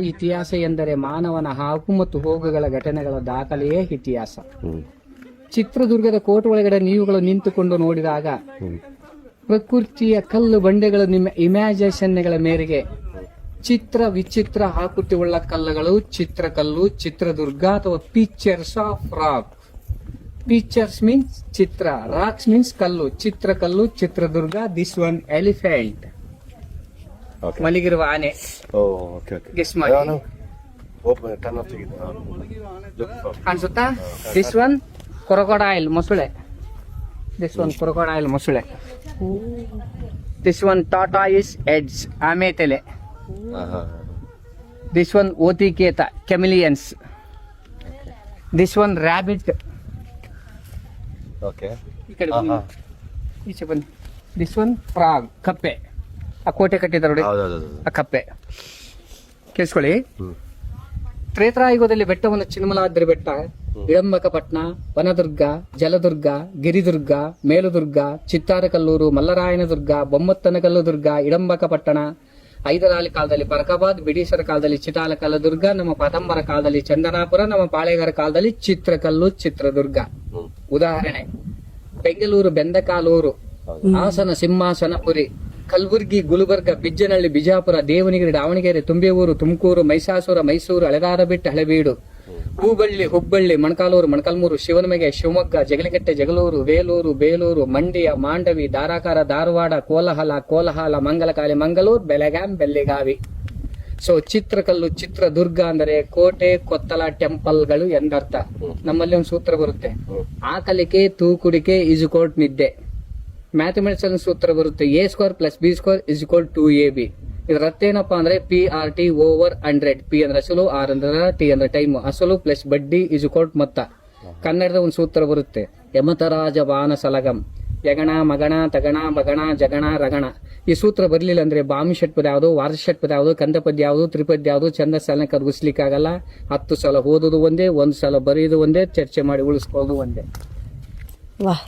ಇತಿಹಾಸ ಎಂದರೆ ಮಾನವನ ಹಾಗು ಮತ್ತು ಹೋಗುಗಳ ಘಟನೆಗಳ ದಾಖಲೆಯೇ ಇತಿಹಾಸ. ಚಿತ್ರದುರ್ಗದ ಕೋಟೆ ಒಳಗಡೆ ನೀವುಗಳು ನಿಂತುಕೊಂಡು ನೋಡಿದಾಗ ಪ್ರಕೃತಿಯ ಕಲ್ಲು ಬಂಡೆಗಳು ನಿಮ್ಮ ಇಮ್ಯಾಜಿನೇಷನ್ಗಳ ಮೇರೆಗೆ ಚಿತ್ರ ವಿಚಿತ್ರ ಆಕೃತಿಯುಳ್ಳ ಕಲ್ಲುಗಳು ಚಿತ್ರಕಲ್ಲು ಚಿತ್ರದುರ್ಗ ಅಥವಾ pictures of rock. Pictures means ಚಿತ್ರ, ರಾಕ್ಸ್ ಮೀನ್ಸ್ ಕಲ್ಲು, ಚಿತ್ರಕಲ್ಲು ಚಿತ್ರದುರ್ಗ. ದಿಸ್ ಒನ್ ಎಲಿಫೆಂಟ್ ಮಲಗಿರುವ ಆನೆ. ಗೆಸ್ ಮಾಡಿ ಅನ್ಸುತ್ತಾ? ದಿಸ್ ಒನ್ ಕ್ರೊಕೊಡೈಲ್ ಮೊಸಳೆ. ದಿಸ್ ಒನ್ ಕ್ರೊಕೊಡೈಲ್ ಮೊಸಳೆ. ದಿಸ್ ಒನ್ ಟಾಟಾಯಿಸ್ ಹೆಡ್ಸ್ ಆಮೆ ತಲೆ. ದಿಸ್ ಒನ್ ಓತಿಕೇತ ಕೆಮಿಲಿಯನ್ಸ್. This one rabbit. ಈ ಕಡೆ ಬನ್ನಿ, ಈಚೆ ಬನ್ನಿ. ದಿಸ್ ಒನ್ ಫ್ರಾಗ್ ಕಪ್ಪೆ. ಆ ಕೋಟೆ ಕಟ್ಟಿದ್ದಾರೆ ನೋಡಿ, ಆ ಕಪ್ಪೆ. ಕೇಳಿಸ್ಕೊಳ್ಳಿ. ತ್ರೇತಾಯುಗದಲ್ಲಿ ಬೆಟ್ಟವನ್ನು ಚಿನ್ಮಲಾದ್ರಿ ಬೆಟ್ಟ, ಇಳಂಬಕಪಟ್ನ, ವನದುರ್ಗ, ಜಲದುರ್ಗ, ಗಿರಿದುರ್ಗ, ಮೇಲುದುರ್ಗ, ಚಿತ್ತಾರಕಲ್ಲೂರು, ಮಲ್ಲರಾಯನದುರ್ಗ, ಬೊಮ್ಮತ್ತನಕಲ್ಲು ದುರ್ಗ, ಇಳಂಬಕಪಟ್ಟಣ, ಹೈದರಾಲಿ ಕಾಲದಲ್ಲಿ ಬರಕಾಬಾದ್, ಬ್ರಿಟಿಷರ ಕಾಲದಲ್ಲಿ ಚಿಟಾಲಕಲ್ಲು ದುರ್ಗ, ನಮ್ಮ ಪತಂಬರ ಕಾಲದಲ್ಲಿ ಚಂದನಾಪುರ, ನಮ್ಮ ಪಾಳೆಗಾರ ಕಾಲದಲ್ಲಿ ಚಿತ್ರಕಲ್ಲು ಚಿತ್ರದುರ್ಗ. ಉದಾಹರಣೆ: ಬೆಂಗಳೂರು ಬೆಂದಕಾಲೂರು, ಹಾಸನ ಸಿಂಹಾಸನಪುರಿ, ಕಲಬುರ್ಗಿ ಗುಲ್ಬರ್ಗ, ಬಿಜ್ಜನಹಳ್ಳಿ ಬಿಜಾಪುರ, ದೇವನಗಿರಿ ದಾವಣಗೆರೆ, ತುಂಬೇವೂರು ತುಮಕೂರು, ಮೈಸಾಸುರ ಮೈಸೂರು, ಹಳೆದಾರಬೆಟ್ಟ ಹಳೆಬೀಡು, ಹೂಬಳ್ಳಿ ಹುಬ್ಬಳ್ಳಿ, ಮೊಣಕಾಲೂರು ಮೊಣಕಾಲ್ಮೂರು, ಶಿವನಮೆಗೆ ಶಿವಮೊಗ್ಗ, ಜಗಲಿಕಟ್ಟೆ ಜಗಳೂರು, ವೇಲೂರು ಬೇಲೂರು, ಮಂಡ್ಯ ಮಾಂಡವಿ, ಧಾರಾಕಾರ ಧಾರವಾಡ, ಕೋಲಾಹಲ ಮಂಗಲಕಾಲಿ ಮಂಗಳೂರು, ಬೆಳಗಾಂ ಬೆಳ್ಳಿಗಾವಿ. ಸೊ ಚಿತ್ರಕಲ್ಲು ಚಿತ್ರದುರ್ಗ ಅಂದರೆ ಕೋಟೆ ಕೊತ್ತಲ ಟೆಂಪಲ್ಗಳು ಎಂದರ್ಥ. ನಮ್ಮಲ್ಲಿ ಒಂದು ಸೂತ್ರ ಬರುತ್ತೆ, ಆಕಲಿಕೆ ತೂಕುಡಿಕೆ ಇಜುಕೋಟ್ ನಿದ್ದೆ. ಮ್ಯಾಥಮೆಟಿಕ್ಸ್ ಅಲ್ಲಿ ಸೂತ್ರ ಬರುತ್ತೆ, a² + b² = 2ab. ಇದರ ಅರ್ಥ ಏನಪ್ಪಾ ಅಂದ್ರೆ PRT ಓವರ್ 100. P ಅಂದ್ರೆ ಅಸಲು, R ಅಂದ್ರೆ T ಅಂದ್ರೆ ಟೈಮ್, ಅಸಲು ಪ್ಲಸ್ ಬಡ್ಡಿ = ಮೊತ್ತ. ಕನ್ನಡದ ಒಂದು ಸೂತ್ರ ಬರುತ್ತೆ, ಯಮತರಾಜ ಬಾನ ಸಲಗಂ, ಯಗಣ ಮಗಣ ತಗಣ ಬಗಣ ಜಗಣ ರಗಣ. ಈ ಸೂತ್ರ ಬರಲಿಲ್ಲ ಅಂದ್ರೆ ಬಾಮಿ ಷಟ್ಪದ ಯಾವುದು, ವಾರ್ಷ ಷಟ್ಪದ ಯಾವುದು, ಕಂದಪದ್ಯ ಯಾವುದು, ತ್ರಿಪದ್ಯ ಯಾವುದು, ಛಂದಸ್ಸನ್ನ ಕರಗಿಸ್ಲಿಕ್ಕಾಗಲ್ಲ. 10 ಸಲ ಓದೋದು ಒಂದೇ, 1 ಸಲ ಬರೆಯೋದು ಒಂದೇ, ಚರ್ಚೆ ಮಾಡಿ ಉಳಿಸ್ಕೊಳ್ಳೋದು ಒಂದೇ. ವಾಹ್.